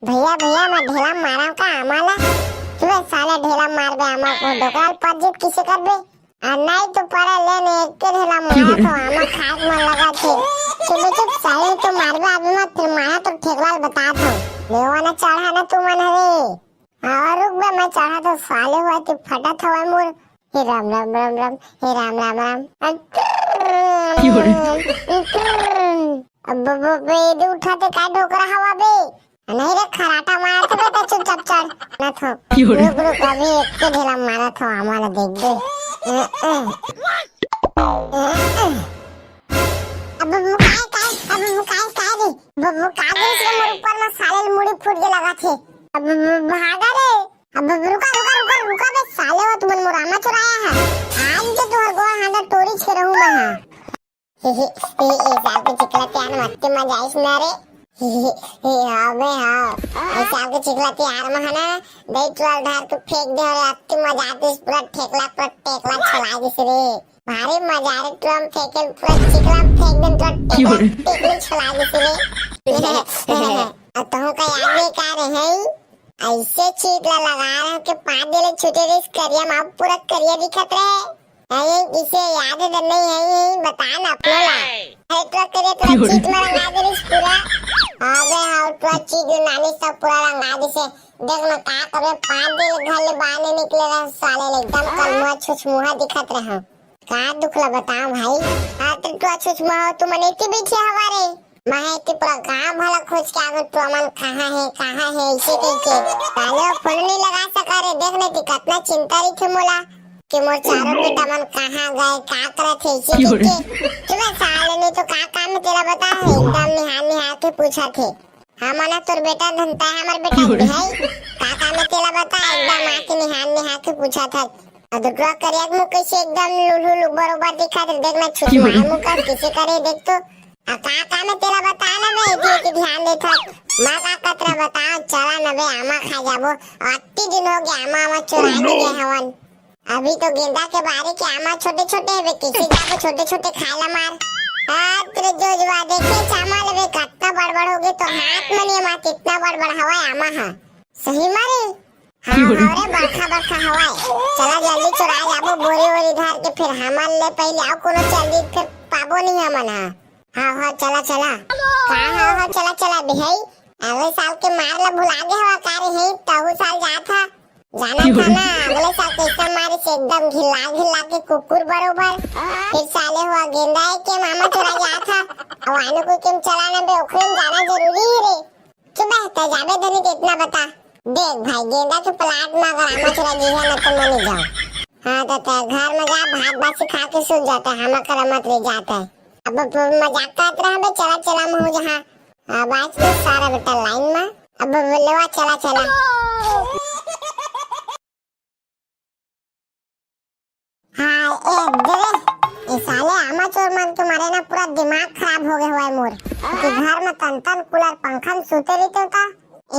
भैया भैया मैं ढेला मारा का आम्हाला तुला साला ढेला मार बे आमा को डोकराल पजित किसे कर बे नहीं तो परा लेने एक के ढेला मारा तो आमा खाक मन लगा थे चुप चुप साले तो मार बे अभी मत फिर मारा तो ठेकलाल बता था लेवाना चढ़ा ना तू मन हरे और रुक बे मैं चढ़ा तो साले हुआ तो फटा था वह मोर हे राम राम राम राम हे राम राम राम अब बे उठाते का ढोकरा हवा बे नहीं रे खराटा मारा था बेटा चुपचाप चढ़ ना थो रुक रुक अभी एक के ढेला मारा था हमारा देख दे अब वो काय रे वो का दे इसके मोर ऊपर में साले मुड़ी फूट के लगा थे अब भागा रे अब रुका बे साले वो तुमन मोरामा चुराया है आज तो तोहर गोवा हांडा टोरीच के रहूं मैं हां हे साल के चिकला त्यान मत्ते मजा आइस ना रे हाँ बे हाँ ऐसे आपके चिकलाती यार महाना दही ट्राल धार तो फेंक दे और अत्ती मजा आती इस पूरा ठेकला छला जिस रे भारी मजा आ रही ट्रम फेंके पूरा चिकला फेंक दे तो टेकली छला जिस रे तो का याद नहीं कर रहे हैं ऐसे चीटला लगा रहे कि पादे ले छुटे रे इस करिया में अब पूरा करिया दिखत रहे अरे इसे याद नहीं है बता ना अपना ला है तो करे तो चीट में रंगा दे इस पूरा अबे हाउ तो चीज नानी सब पूरा रंगा दे से देख ना का करे पांच दिन घर ले बाहर निकले रहा साले ले एकदम कलमुआ छुछमुहा दिखत रहा का दुखला बता भाई आ तो छुछमुहा तू मने के बैठे हमारे मैं के पूरा गांव भला खोज के आगे तो मन कहां है इसे के साले फोन नहीं लगा सका रे देख ले कितना चिंता रही थे मोला कि मोर चारों बेटा मन कहां गए का करत थे इसे के तुम्हें साले ने तो का काम में तेरा बता है एकदम निहाल के पूछा थे हमना तोर बेटा धनता है हमार बेटा है का काम में तेरा बता एकदम आके निहाल के पूछा था अदुआ करिया मुंह कैसे एकदम लुलु बरोबर दिखा दे देख मैं छुपा मुंह का किसे करे देख तो का काम में तेरा बता ना बे कि ध्यान दे था मां का कतरा बता चला ना बे आमा खा जाबो अति दिन हो गया आमा चुरा के हवन अभी तो गेंदा के बारे के आमा छोटे छोटे है किसी जाको छोटे छोटे खाला मार तेरे जो जवा देखे चामा लगे कितना बड़बड़ हो गए तो हाथ में नहीं मार कितना बड़बड़ हवा आमा हां सही मारे हां अरे बरखा हवा चला जल्दी चुरा जाबो बोरी धार के फिर हमन ले पहले आओ कोनो जल्दी फिर पाबो नहीं हमन हां चला चला बिहाई अगले साल के मार ला भुला गए हवा कारे है तहु साल जात था जाना था ना अगले साल कैसा मारे से एकदम घिला के कुकुर बरोबर फिर साले हुआ गेंदा है के मामा चुरा गया था अब आने को केम चलाना बे ओखरे जाना जरूरी है रे चुप है जाबे धनी के इतना बता देख भाई गेंदा के प्लाट में अगर आमा चुरा गया ना तो मैं नहीं जाऊं हां तो घर में जा भात बासी खा के सो जाता है हम करमत ले जाता है अब मजाक करत रहा बे चला मैं हो जहां आवाज में सारा बेटा लाइन में अब लेवा चला ए साले आमा चोर मन तुम्हारे ना पूरा दिमाग खराब हो गया हुआ है मोर कि घर में तन कूलर पंखा में सोते रहते का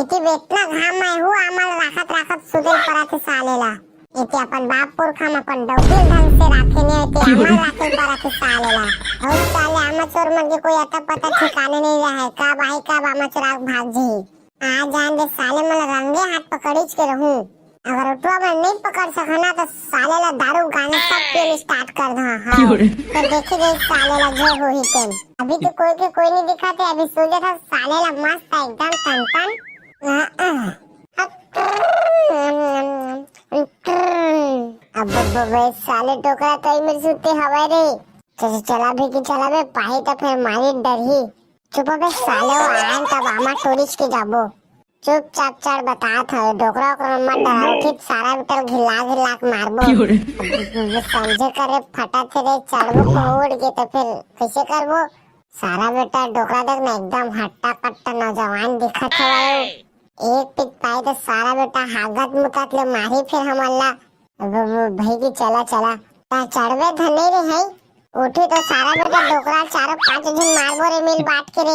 इति बेटना घाम में हूँ आमल राखत सुते पड़ा थे साले ला इति अपन बाप पुरखा में अपन डौकिल ढंग से राखे नहीं इति आमल राखे पड़ा थे साले ला और साले आमा चोर मन के कोई अता पता ठिकाने नहीं रहा है कब आई कब आमा चोर भाग जी आज जान दे साले मन रंगे हाथ पकड़ीच के रहूं अगर उठवा में नहीं पकड़ सकना तो साले ला दारू गाने सब पीने स्टार्ट कर दो हां तो देखे गए साले ला जो हो ही तेन अभी तो कोई नहीं दिखा थे अभी सोचा था साले ला मस्त एकदम तन अब साले टोकरा कई मेरे सुते हवा रे चला बे पाही तो फिर मारी डर ही चुप बे साले आन तब आमा टोरिच के जाबो चुपचाप चढ़ बता था डोकरा मत डराओ ठीक सारा बिटल घिला के मारबो समझे करे फटा थे रे चढ़बो उड़ के तो फिर कैसे करबो सारा बेटा डोकरा देख ना एकदम हट्टा कट्टा नौजवान दिखत है एक पिट पाए तो सारा बेटा हागत मुकत ले मारी फिर हमला भाई की चला चढ़बे धने रे है उठी तो सारा बेटा डोकरा 4-5 दिन मारबो रे मिल बांट के रे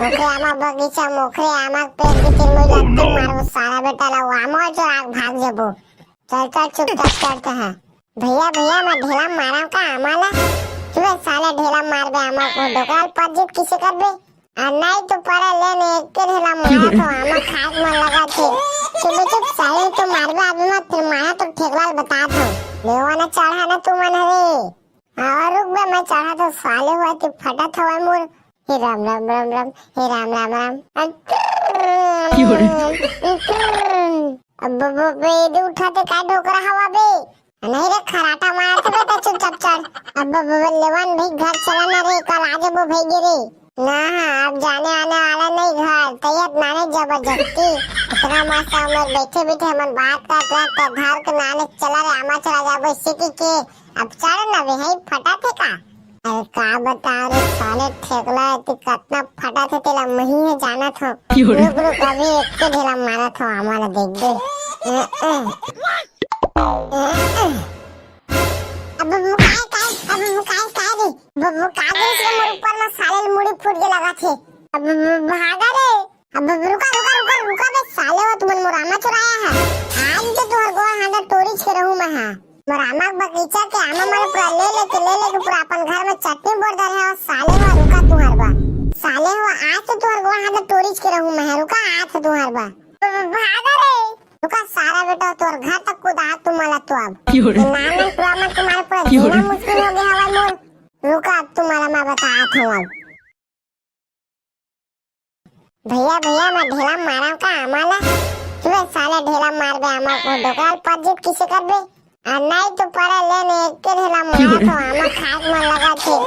ओके आमा बगीचा मोखरे आमा पेड़ के तीर में लगते मारबो सारा बेटा ला आमा जो आग भाग जबो चल चुपचाप चढ़ते हैं भैया मैं ढेला मारा का आमा ला तू साला ढेला मार बे आमा को डोकरा पजित किसे कर बे नहीं तो पड़ा लेने एक के ढेला मारा तो आमा खाक मन लगा थे चुप साले तो मारबे आदमी मत फिर मारा तो ठेकलाल बता दो लेवाना चढ़ा ना तू मन रे और रुक बे मैं चढ़ा तो साले हुआ तो फटा था मोर हे राम राम राम राम हे राम राम राम अब बे दे उठाते का ढोकरा हवा बे नहीं रे खराटा मारा तो बेटा चुपचाप चढ़ अब लेवान भाई घर चला ना रे कल आगे वो भाई गिरे ना अब जाने आने वाला नहीं घर तैयार नाने जबरदस्ती इतना मस्त उम्र बैठे बैठे हम बात कर रहे थे घर के नाने चला रे आमा चला जा सिटी के अब चढ़ ना वे है फटा थे का अरे का बता रे साले ठेकला तो कितना फटा थे तेला मही है जाना था रुक रुक अभी एक के ढेला मारा था हमारा देख दे अब वो काय रे वो कागज से मोर ऊपर में साले मुड़ी फूट के लगा थे अब भागा रे अब रुका बे साले वो तुमन मोरामा चुराया है आज तो तोहर गोवा हांडा टोरी छे रहू मैं हां मोरामा बगीचा के आमा मारे पूरा ले के पूरा अपन घर में चटनी बोर दे है और साले वो रुका तुहर बा साले वो आज तो तोहर गोवा हांडा टोरी छे रहू मैं रुका आज तो तुहर बा भागा रे रुका सारा बेटा तोहर घर तक कूदा तुम्हारा तो अब नाना तुआ में तुम्हारे पूरा जीना मुश्किल हो गया हवा मोर रुका तुम्हारा मैं बताया था अब भैया मैं ढेला मारा का आमाला तुझे साला ढेला मार बे आमा को दोकान पर जीत किसे कर बे नहीं तो पड़ा लेने एक के ढेला मारा तो आमा खाक मन लगा थे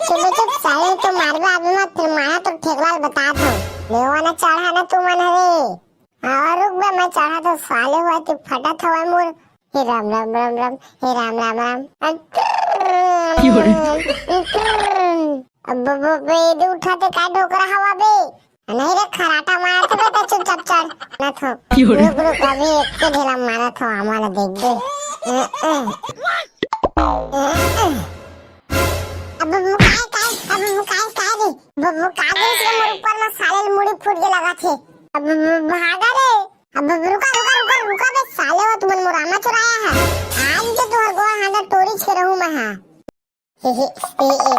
चुप साले तो मार बे आदमी मत फिर मारा तो ठेकलाल बता दो लेवाना चढ़ा ना तू मन रे और रुक बे मैं चढ़ा तो साले हुआ तो फटा था मोर हे राम राम राम राम हे राम राम राम अब बे दे उठाते का ढोकरा हवा बे नहीं रे खराटा मारा तो बेटा चुपचाप चढ़ ना तो रुक अभी एक के ढेला मारा था हमारा देख दे अब वो काय रे वो कागज से मोर ऊपर में साले मुड़ी फूट के लगा थे अब भागा रे अब रुका बे साले वो तुमन मोरामा चुराया है आज तो तोहर गोवा हांडा टोरी छे रहू मैं हां ए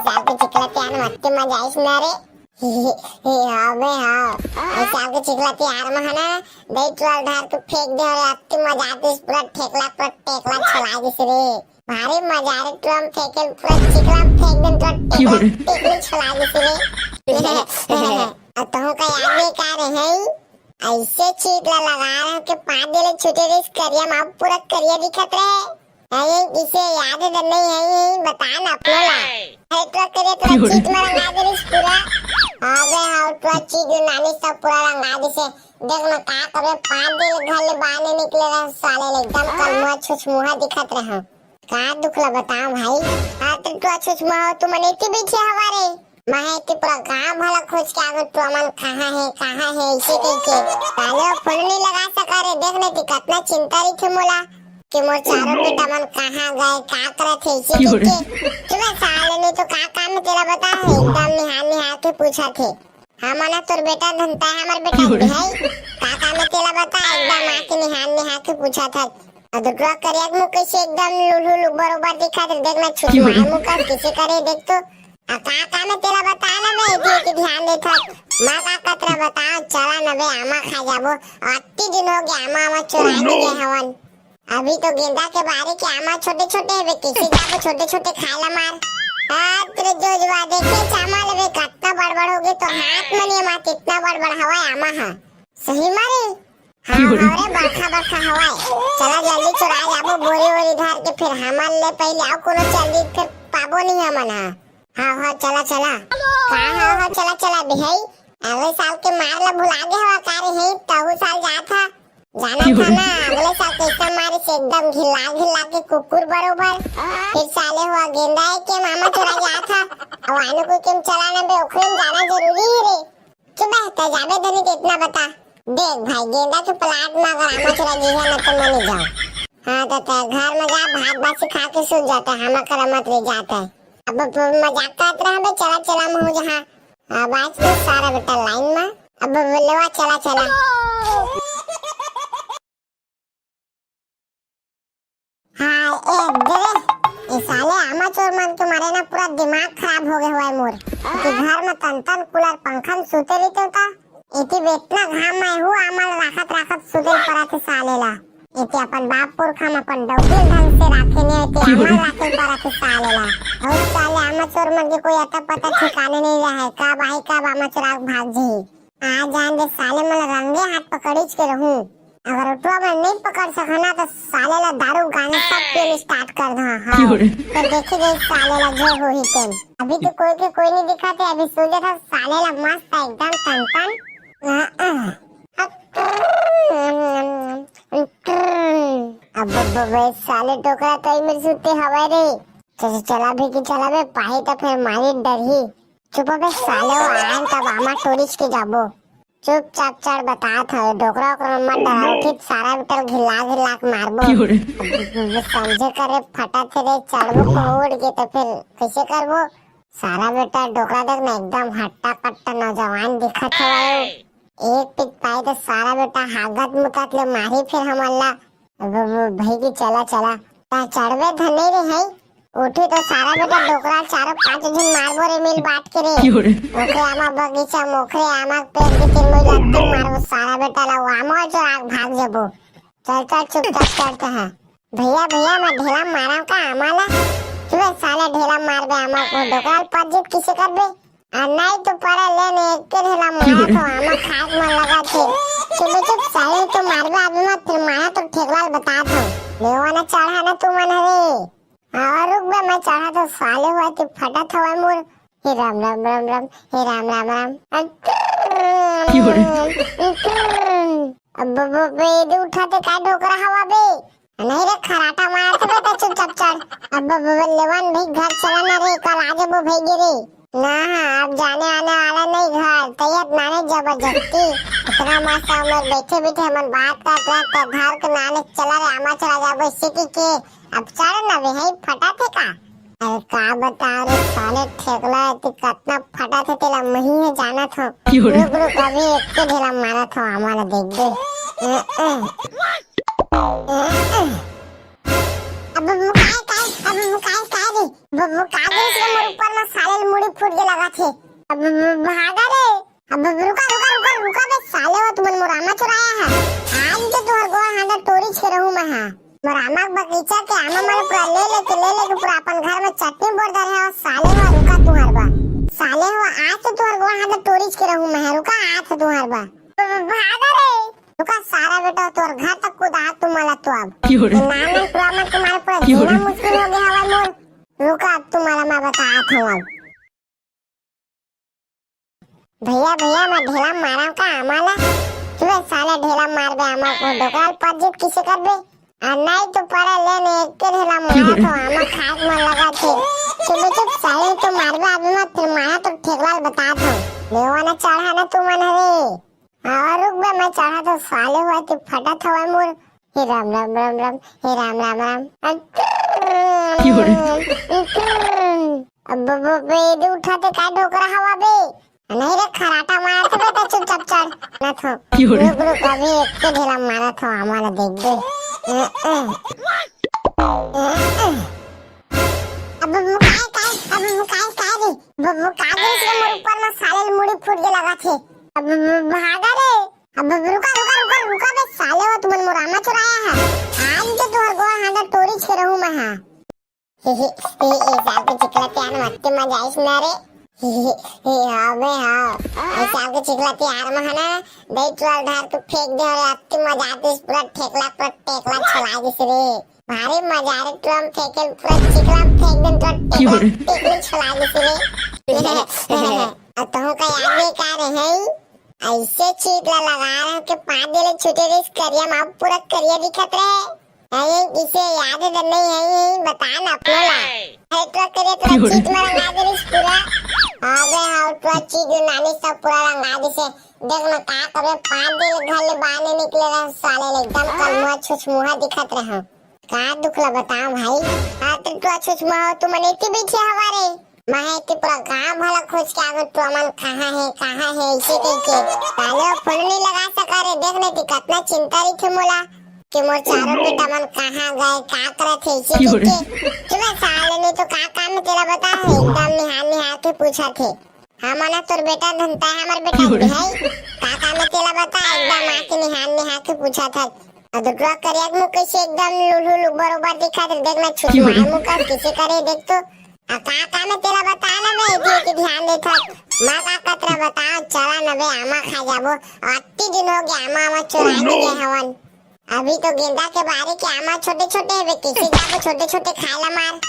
साल के चिकला त्यान मत्ते मजा आइस ना रे हां बे हां ए साल के चिकला त्यार में ना दई ट्रल धार के फेंक दे रे अत्ते मजा आतिस पूरा ठेकला पर टेकला छला दिस रे भारी मजा रे ट्रम फेंके पूरा चिकला फेंक दे तो टेकली छला दिस रे तो का याद नहीं कर रहे हैं ऐसे चीटला लगा रहे के पादे ले छोटे रेस करिया मां पूरा करिया दिखत रहे अरे इसे याद नहीं है बता ना अपना ला है तो करे तो चीट में रंगा दे रिस पूरा अबे हाउ तो चीट नानी सब पूरा रंगा दे से देख ना का करे पादे ले घर ले बाहर निकले रहे साले ले एकदम कलमुआ छुछमुहा दिखत रहे का दुखला बता भाई आ तो छुछमुहा तू मने के पीछे हमारे मैं ते पूरा गांव भला खोज के आगे तो मन कहां है इसे के साले फोन नहीं लगा सका रे देखने की कितना चिंता रही थी मोला कि मोर चारों बेटा मन कहां गए का करे थे इसे के तुम्हें साले ने तो का काम तेरा बता है एकदम निहाल के पूछा थे हमारा तोर बेटा धनता है हमार बेटा भाई का काम तेरा बता एकदम आके निहाल के पूछा था अदुआ करिया मुंह कैसे एकदम लुलु बरोबर दिखा दे देखना छुपा मुंह का किसे करे देख तो का में तेरा बता ना बे कि ध्यान दे था मां का कतरा बता चला ना बे आमा खा जाबो अति दिन हो गया आमा चुरा के हवन अभी तो गेंदा के बारे के आमा छोटे है किसी जाबो छोटे खाला मार तेरे जोजवा देखे चामा लेवे कितना बड़बड़ हो गए तो हाथ में नहीं मार कितना बड़बड़ हवा आमा हां सही मारे हां अरे बरखा हवा चला जल्दी चुरा जाबो बोरी धार के फिर हमार ले पहले आओ कोनो जल्दी फिर पाबो नहीं हमना हाँ चला चला बिहाई अगले साल के मार ला भुला गए हवा कारे है तहु साल जाना था ना अगले साल कैसा मारे से एकदम घिला के कुकुर बरोबर फिर साले हुआ गेंदा है के मामा चुरा गया था अब आने को केम चलाना बे ओखरे में जाना जरूरी है रे चुप है जाबे धनी के इतना बता देख भाई गेंदा के प्लाट में अगर आमा चुरा गई है ना तो मैं नहीं जाऊं हाँ तो घर में जा भात बासी खा के सो जाता है हम करमत ले जाता है अब मजाक करत रहा बे चला मैं जहां आवाज में सारा बेटा लाइन में अब लेवा चला हाँ ए दे ए साले आमा चोर मन के मारे ना पूरा दिमाग खराब हो गया हुआ है मोर कि घर में तन कूलर पंखा में सुते रही तो इति बेतना घाम में हूँ आमल राखत सुते पराथे सालेला इति अपन बाप पुरखा में अपन डौकिल ढंग से राखे ने इति आमल राखे पराथे सालेला और साले आमाचोर मन के कोई अता पता ठिकाने नहीं रहा का भाई का आमाचोर आग भाग जी आ जान दे साले मन रंगे हाथ पकड़ीच के रहूं अगर उठवा में नहीं पकड़ सकना तो साले ला दारू गाने सब पीने स्टार्ट कर दो हां तो देखे गई साले ला जो हो ही तेन अभी तो कोई नहीं दिखाते अभी सोचा था साले ला मस्त एकदम टन अब साले टोकरा कई मेरे सुते हवाई रे चला भी कि चला बे पाही तो फिर मारी डर ही चुप बे साले वो आन तब आमा टोरिच के जाबो चुपचाप चढ़ बता था डोकरा को मत डराओ ठीक सारा बिटल घिला के मारबो समझे करे फटा थे रे चढ़बो कोड़ के तो फिर कैसे करबो सारा बेटा डोकरा देख ना एकदम हट्टा कट्टा नौजवान दिखत हवाए एक पिक पाए तो सारा बेटा हागत मुतात ले मारी फिर हमला भाई की चला ता चढ़वे धने रे है उठी तो सारा बेटा डोकरा चारों पांच दिन मारबो रे मिल बात करे ओके आमा बगीचा मोखरे आमा पेड़ के तीर में लगते मारबो सारा बेटा ला आमा जो आग भाग जबो चल चुपचाप चढ़ते हैं भैया मैं ढेला मारा का आमाला तू साला ढेला मार बे आमा को डोकरा पजित किसे करबे नहीं तो पड़ा लेने एक के ढेला मारा तो आमा खाक मन लगा थे चुप साले तो मारबे अभी मत फिर मारा तो ठेकलाल बता था लेवाना चढ़ा ना तू मन रे और रुक बे मैं चढ़ा तो साले हुआ तो फटा था मोर हे राम हे राम अब बे उठाते का डोकरा हवा बे नहीं रे खराटा मारा था बेटा चुपचाप चढ़ अब लेवान भाई घर चला ना रे कल आजे वो भाई गिरे ना अब जाने आने वाला नहीं घर तैयार नाने जबरदस्ती इतना मस्त उम्र बैठे हम बात करते घर के नाने चला रे आमा चला जाबो सिटी के अब चढ़ ना वे है फटा थे का अरे का बता रे साले ठेकला तो कितना फटा थे तेला मही है जाना था रुक अभी एक के ढेला मारा था हमारा देख दे अब वो काय रे से मोर ऊपर में साले मुड़ी फूट के लगा थे अब भागा रे अब रुका बे साले वो तुमन मोर आमा चुराया है आज तो तोहर गोवा हांडा टोरीच के रहूं मैं हां मोर आमा बगीचा के आमा मारे पूरा ले के पूरा अपन घर में चटनी बोर दर है और साले वो रुका तुहर बा साले वो आज तो तोहर गोवा हांडा टोरीच के रहूं मैं रुका आज तो तुहर बा भागा रे रुका सारा बेटा तोहर घर तक कूदा तुम्हारा तो अब नाम पूरा में तुम्हारे पूरा जीना मुश्किल हो गया हवा मोर रुका तुम्हारा मैं बताया था अब भैया मैं ढेला मारा का आमाला तू साला ढेला मार बे आमा को डोकराल पजित किसे कर बे नहीं तो पड़ा लेने एक के ढेला मारा तो आमा खाक मन लगा थे चुप साले तो मार बे अभी मत फिर मारा तो ठेकलाल बता था लेवाना चढ़ा ना तू मन रे और रुक बे मैं चढ़ा तो साले हुआ तो फटा था मोर हे राम हे राम अब बे उठाते का डोकरा हवा बे नहीं रे खराटा मारा था बेटा चुपचाप चढ़ ना था रुक अभी एक के ढेला मारा था हमारा देख दे अब वो काय रे वो कागज से मोर ऊपर में साले मुड़ी फूट के लगा थे अब भागा रे अब रुका बे साले वो तुमन मोर आमा चुराया है आज तो तोहर गोवा हांडा टोरीच के रहूं मैं हां ए साल के चिकला प्यान मत मजा आइस ना रे अबे हाँ ऐसा के चिकला प्यार में है ना दही चुराल धार तू फेंक दे और अति मजा आती इस पूरा टेकला चला दिस रे भारी मजा आ रे तू हम फेंके पूरा चिकला फेंक दे तो टेकली चला दिस रे तो का याद नहीं कर रहे हैं ऐसे चीटला लगा रहे के 5 दिन छुटे रे इस करिया में अब पूरा करिया दिखत रहे अरे इसे याद नहीं है बता ना अपना ला है तो करे पूरा चीट में रंगा दे इस पूरा अबे हाँ पूरा चीट नानी सब पूरा रंगा दे से देख ना का करे 5 दिन घर ले बाहर निकले रहे साले एकदम कलमुआ छुछमुहा दिखत रहे का दुख ला बताओ भाई तो छुछमुहा तू मने के पीछे हमारे मैं के पूरा गांव भला खोज के आगे तो अमन कहां है इसे के साले फोन नहीं लगा सका रे देखने की कितना चिंता रही थी मोला कि मोर चारों बेटा मन कहां गए का करे थे इसे के तुम्हें साले ने तो का काम तेरा बता है एकदम निहाल के पूछा थे हाँ मना तोर बेटा धनता है हमार बेटा भी है काका में तेला बता एकदम आके निहान के पूछा था अदुआ करिया मुंह कैसे एकदम लुलु बरोबर दिखा दे देखना छुरी मार मुंह का किसे करे देख तो काका में तेला बता ना बे इतनी की ध्यान दे था मां का कतरा बताओ चला ना बे आमा खा जाबो अति दिन हो गया आमा चुराने गए हवन अभी तो गेंदा के बारे के आमा छोटे छोटे है किसी जाबो छोटे छोटे खाला मार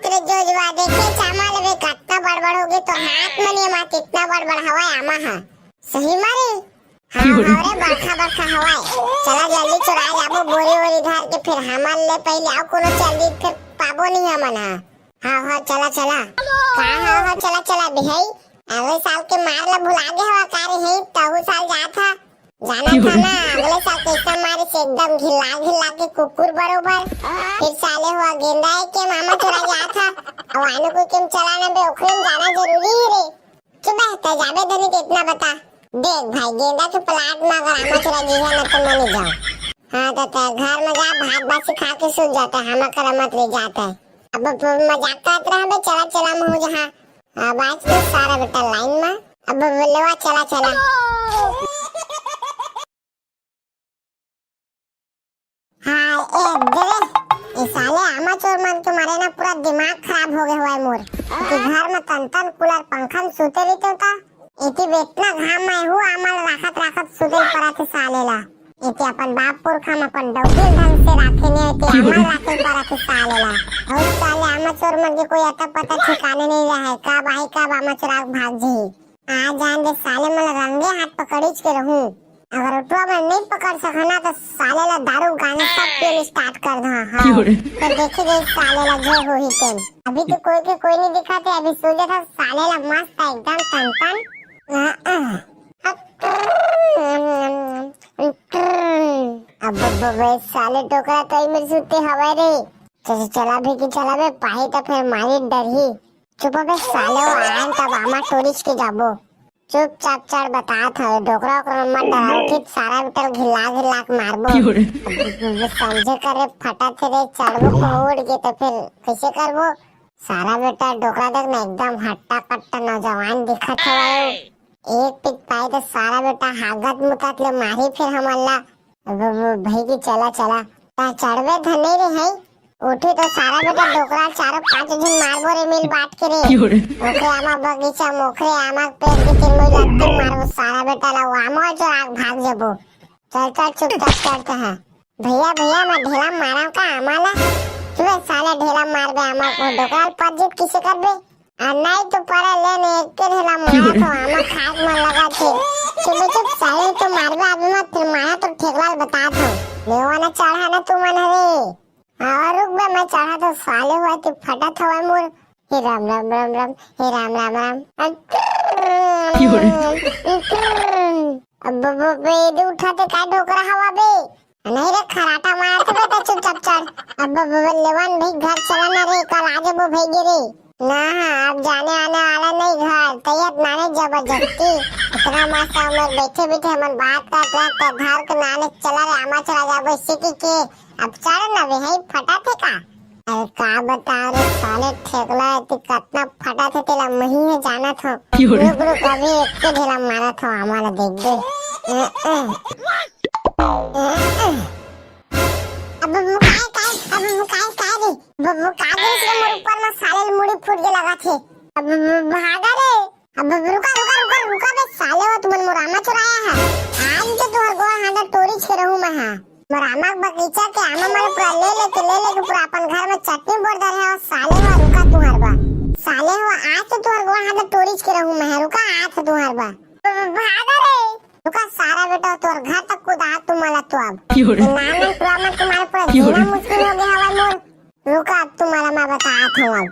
तेरे जोजवा देखे चामा लगे कितना बड़बड़ हो गए तो हाथ में नहीं मार कितना बड़बड़ हवा आमा हां सही मारे हाँ हमारे बरखा हवा चला जल्दी चुरा जाबो बोरी धार के फिर हमार ले पहले आओ कोनो जल्दी फिर पाबो नहीं हमन हाँ चला हाँ चला बिहाई अगले साल के मार ला भुला गए हवा कारे है तहु साल जाना था ना अगले साल कैसा मारे से एकदम घिला के कुकुर बरोबर फिर साले हुआ गेंदा है के मामा चुरा गया था अब आने को केम चलाना बे ओखरे में जाना जरूरी है रे चुप है जाबे धनी कितना बता देख भाई गेंदा के प्लाट में अगर आमा चुरा गया ना तो मनी जाओ हाँ तो घर में जा भात बासी खा के सो जाता है हम करमत ले जाता है अब मजाक करत रहा चला मैं जहाँ बाज के सारा बेटा लाइन में अब लेवा चला हाँ ए साले आमा चोर मन तुम्हारे ना पूरा दिमाग खराब हो गया हुआ है मोर कि घर में तन कूलर पंखा में सोते रहते होता इति बेतना घाम में हूँ आमल राखत सुते पड़ा थे साले ला इति अपन बाप पुरखा में अपन डौकिल ढंग से राखे नहीं इति आमल राखे पड़ा थे साले ला और साले आमा चोर मन के कोई अता पता ठिकाने नहीं रहा है कब आई कब आमा चोर भाग जी आज जान दे साले मन रंगे हाथ पकड़ीच के रहूं अगर उठवा में नहीं पकड़ सकना तो साले ला दारू गाने सब पीने स्टार्ट कर दो हाँ तो देखे गए साले ला जो हो ही तेन अभी तो कोई नहीं दिखाते अभी सोचे था साले ला मस्त एकदम तन अब साले टोकरा कई में सुते हवाई रे चला बे पाही तो फिर मारी डर ही चुप बे साले वो आन तब आमा टोरिच के जाबो चुपचाप चढ़ बता था डोकरा ओकरा मत डराओ ठीक सारा बिटल घिला के मारबो समझे करे फटा थे रे चढ़बो को उड़ के तो फिर कैसे करबो सारा बेटा डोकरा देख ना एकदम हट्टा कट्टा नौजवान दिखत है एक पिक पाए तो सारा बेटा हागत मुतात ले मारी फिर हमला भाई की चला ता चढ़वे धने रे है उठी तो सारा बेटा डोकरा चारों पांच दिन मारबो रे मिल बात करे ओकरे आमा बगीचा मोखरे आमा पेड़ के तीन मोई लगते मारबो सारा बेटा ला आमा जो आग भाग जबो चल चुपचाप चढ़ते हैं भैया मैं ढेला मारा का आमाला तू साला ढेला मार बे आमा को डोकरा पर जीत किसे करबे नहीं तो परा लेने एक के ढेला मारा तो आमा खाक में लगा थे चुप साले तो मारबे अभी मत फिर मारा तो ठेकलाल बता था लेवाना चढ़ा ना तू मन रे और रुक बे मैं चढ़ा तो साले हुआ तो फटा था मोर हे राम अब बे उठाते का डोकरा हवा बे नहीं रे खराटा मारा था बेटा चुपचाप चढ़ अब लेवान भाई घर चला ना रे कल आजे वो भाई गिरे ना अब जाने आने वाला नहीं घर तैयार नाने जबरदस्ती इतना मस्त उमर बैठे हमन बात करते घर के नाने चला रे आमा चला जाबो सिटी के अब चढ़ ना वे है फटा थे का अरे का बता रे साले ठेकला इतनी कितना फटा थे तेला मही है जाना था रुक अभी एक के ढेला मारा था हमारा देख दे अब मुकाई रे इसके मोर ऊपर में साले मुड़ी फूट के लगा थे अब भागा रे अब रुका बे साले वो तुमन मोरामा चुराया है आज तो तोहर गोवा हांडा टोरीच के रहूं मैं हां मोरामा बगीचा के आमा मारे पूरा ले लेके पूरा अपन घर में चटनी बोर दर है और साले वो रुका तुहर बा साले वो आज तो तोहर गोवा हांडा टोरीच के रहूं मैं रुका आज तो तुहर बा भागा रे रुका सारा बेटा तोहर घर तक कूदा तुम्हारा तो अब नाम पुराना तुम्हारे पूरा जीना मुश्किल हो गया हवा मोर रुका तुम्हारा मैं बताया था अब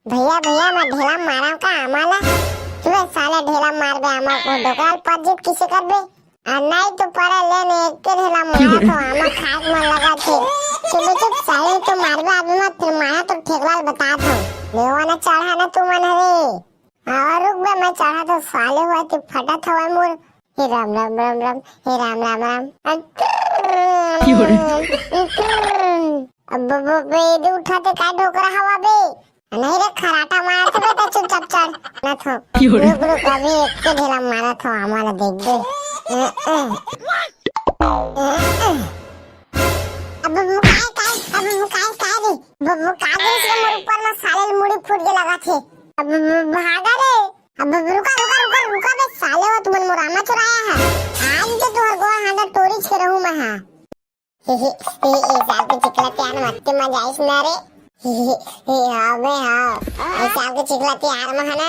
भैया मैं ढेला मारा का आमाला तू साला ढेला मार बे आमा को डोकराल पर जीत किसे कर बे नहीं तो परा लेने एक के ढेला मारा तो आमा खाक में लगा थे चुप साले तो मार बे अभी मत फिर मारा तो ठेकलाल बता था लेवाना चढ़ा ना तू मन रे और रुक बे मैं चढ़ा तो साले हुआ तो फटा था मोर हे राम अब बे उठाते का डोकरा हवा बे नहीं रे खराटा मारा था बेटा चुपचाप चढ़ ना थो रुक रुक अभी एक के ढेला मारा था हमारा देख दे अब वो काय रे वो कागज से मोर ऊपर में साले मुड़ी फूट के लगा थे अब भागा रे अब रुका बे साले वो तुमन मोर आमा चुराया है आज तो तोहर गोवा हांडा टोरीच के रहूं मैं हां ए साल के चिकला त्यान मत्ते मजा आइस ना रे हाँ बे हाँ ऐसे आपके चिकला त्यार में है ना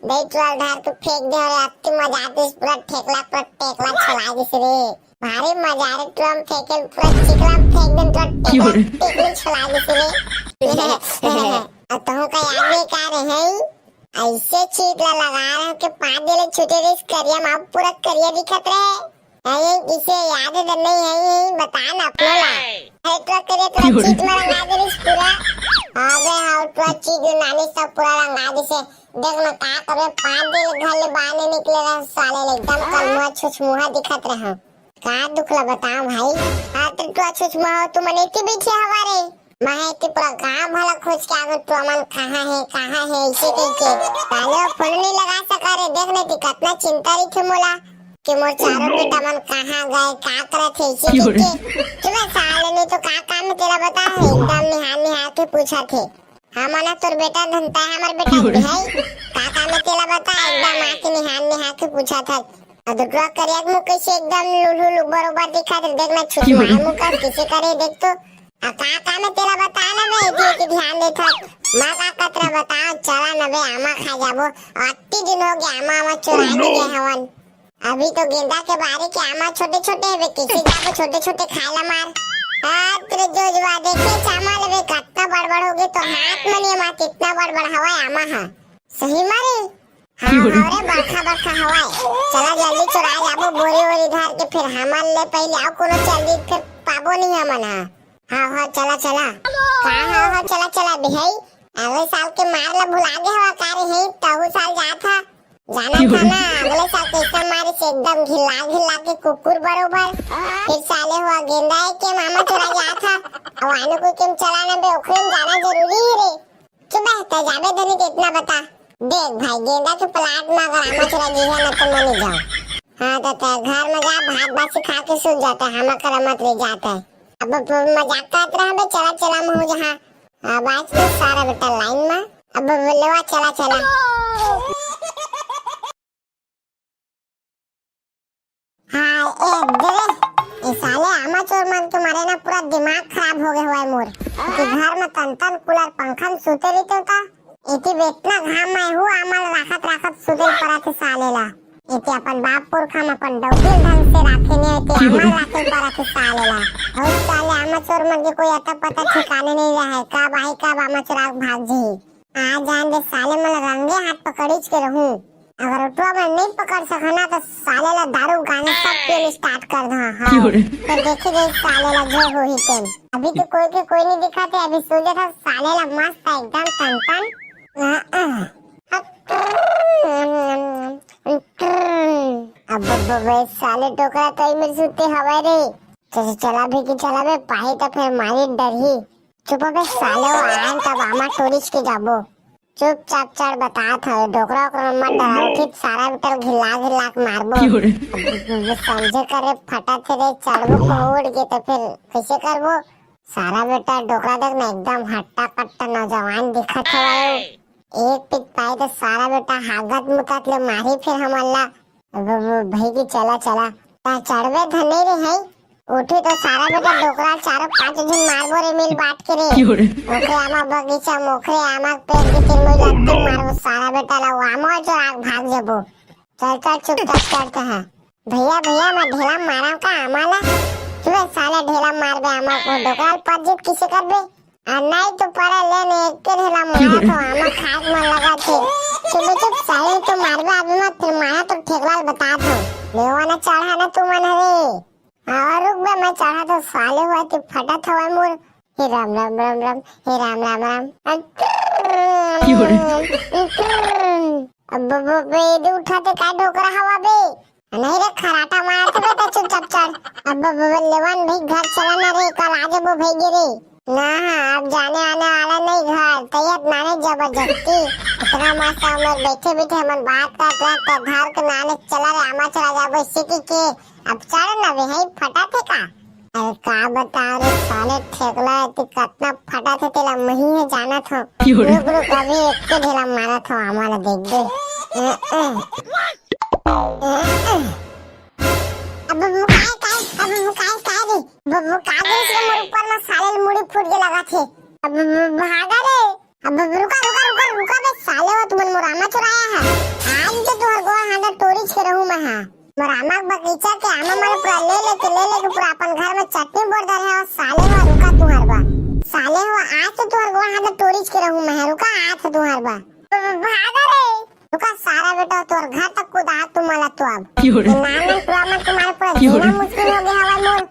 दही ट्राल धार तू फेंक दे और अत्ती मजा आती इस पूरा टेकला छुड़ा दिस रे भारी मजा रे तू हम फेंके पूरा चिकला फेंक दे तो टेकली छुड़ा दिस रे अब तुम का याद नहीं कर रहे हैं ऐसे चिकला लगा रहे के पादे ले छुटे रे इस करिया में पूरा करिया दिखत रहे अरे किसे याद है नहीं है बता ना अपना ला है तो करे तो चीज में रंगा दे इस पूरा अबे हाउ तो चीज नानी सब पूरा रंगा दे से देख ना का करे 5 दिन घर ले बाहर निकले रहा साले एकदम कलमुआ छुछमुहा दिखत रहा का दुखला बताओ भाई हां तो छुछमुहा तू मने के पीछे हमारे मैं ते पूरा गांव भला खोज के आगे तो मन कहां है इसे के साले फोन नहीं लगा सका रे देखने की कितना चिंता रही थी मोला कि मोर चारों बेटा मन कहां गए का करत है इसे के तुम्हें साले ने तो का काम में तेरा बता है एकदम निहाल के पूछा थे हमारा तोर बेटा धनता है हमार बेटा है का काम में तेरा बता एकदम आके निहाल के पूछा था अदुआ करिया मुंह कैसे एकदम लुलु बरोबर दिखा दे देखना छुपा मुंह का किसे करे देख तो का काम में तेरा बता ना बे जी के ध्यान दे था मां का कतरा बता चला ना बे आमा खा जाबो 8 दिन हो गया आमा चुरा दिए हवन अभी तो गेंदा के बारे के आमा छोटे है वे किसी जाबो छोटे खाला मार तेरे जोजवा देखे चामा ले कितना बड़बड़ हो गए तो हाथ में नहीं मार कितना बड़बड़ हवा आमा हां सही मारे हां अरे बरखा हवा चला जल्दी चुरा जाबो बोरी धार के फिर हमार ले पहले आओ कोनो जल्दी फिर पाबो नहीं हमन हां चला चला बिहाई अगले साल के मार ला भुला गए हवा कारे है तहु साल जाना था ना अगले साल कैसा मारे से एकदम घिला के कुकुर बरोबर फिर साले हुआ गेंदा है के मामा चुरा गया था अब आने को केम चलाना बे ओखरे में जाना जरूरी है रे चुप है जाबे धनी के इतना बता देख भाई गेंदा के प्लाट में अगर आमा चुरा गई है ना तो मैं नहीं जाऊं हां तो घर में जा भात बासी खा के सो जाता है हम करमत ले जाता है अब मजाक करत रहा बे चला मैं हो जहां आवाज में सारा बेटा लाइन में अब लेवा चला हाँ ए साले आमा चोर मन तुम्हारे ना पूरा दिमाग खराब हो गया हुआ है मोर कि घर में तन कूलर पंखा में सोते रहते होता इति बेतना घाम में हूँ आमल राखत सोते पड़ा थे साले ला इति अपन बाप पुरखा में अपन डौके ढंग से राखे नहीं इति आमल राखे पड़ा थे साले ला और साले आमा चोर मन के कोई अता पता ठिकाने नहीं रहा है कब आई कब आमा चोर भाग जी आज जान दे साले मन रंगे हाथ पकड़ीच के रहूं अगर उठवा में नहीं पकड़ सकना तो साले ला दारू गाने सब पीने स्टार्ट कर दो हां तो देखे गए साले ला जो हो ही तेन अभी तो कोई नहीं दिखा थे अभी सो गया था साले ला मस्त था एकदम तन अब साले टोकरा कई मेरे सुते हवा रे चला बे पाही तो फिर मारी डर ही चुप बे साले आन तब आमा टोरिच के जाबो चुपचाप चढ़ बता था डोकरा मत डराओ ठीक सारा बिटल घिला के मारबो समझे करे फटा थे रे चढ़बो कोड़ के तो फिर कैसे करबो सारा बेटा डोकरा देख ना एकदम हट्टा कट्टा नौजवान दिखत है एक पिक पाए तो सारा बेटा हागत मुतात ले मारी फिर हमला भाई की चला चढ़बे धने रे है उठी तो सारा बेटा डोकरा 4-5 जन मारबो रे मिल बांट के रे ओकरे आमा बगीचा मोखरे आमा पेड़ के तीन मोई लत्ती मारबो सारा बेटा ला आमा जो आग भाग जबो चल चुपचाप चढ़ते हैं भैया मैं ढेला मारा का आमाला तू साला ढेला मार बे आमा को डोकरा पजित किसे करबे नहीं तो पड़ा लेने एक के ढेला मारा तो आमा खाक में लगा थे चुप साले तो मारबे अभी मत फिर मारा तो ठेकवाल बता दो लेवाना चढ़ा ना तू मन रे और रुक बे मैं चढ़ा तो साले हुआ तो फटा था मोर हे राम अब बे उठाते का डोकरा हवा बे नहीं रे खराटा मारा था बेटा चुपचाप चढ़ अब लेवान भाई घर चला ना रे कल आ जाबो भाई रे ना अब जाने आने वाला नहीं घर तैयार नाने जबरदस्ती इतना मस्त उमर बैठे बैठे मन बात करते घर के नाने चला रे आमा चला जाबो सिटी के अब चढ़ ना वे है फटा थे का अरे का बता रे साले ठेकला ती कितना फटा थे तेला मही है जाना था गुरु कभी एक के ढेला मारा था हमारा देख दे अब वो काय रे वो कागज के मोर ऊपर में साले मुड़ी फूट के लगा थे अब भागा रे अब रुका बे साले वो तुमन मोर आमा चुराया है आज तो तोहर गोवा हांडा तोड़ी छे रहू मैं हां मोर आमा बगीचा के आमा मारे पूरा ले लेके पूरा अपन घर में चटनी बोर दे है और साले वो रुका तुहर बा साले वो आज तो तोहर गोवा हांडा तोड़ी छे रहू मैं रुका आज तो तुहर बा भागा रे रुका सारा बेटा तोहर घर तक कूदा तुम्हारा तो अब नाम तुम्हारे पूरा जीना मुश्किल हो गया हवा मोर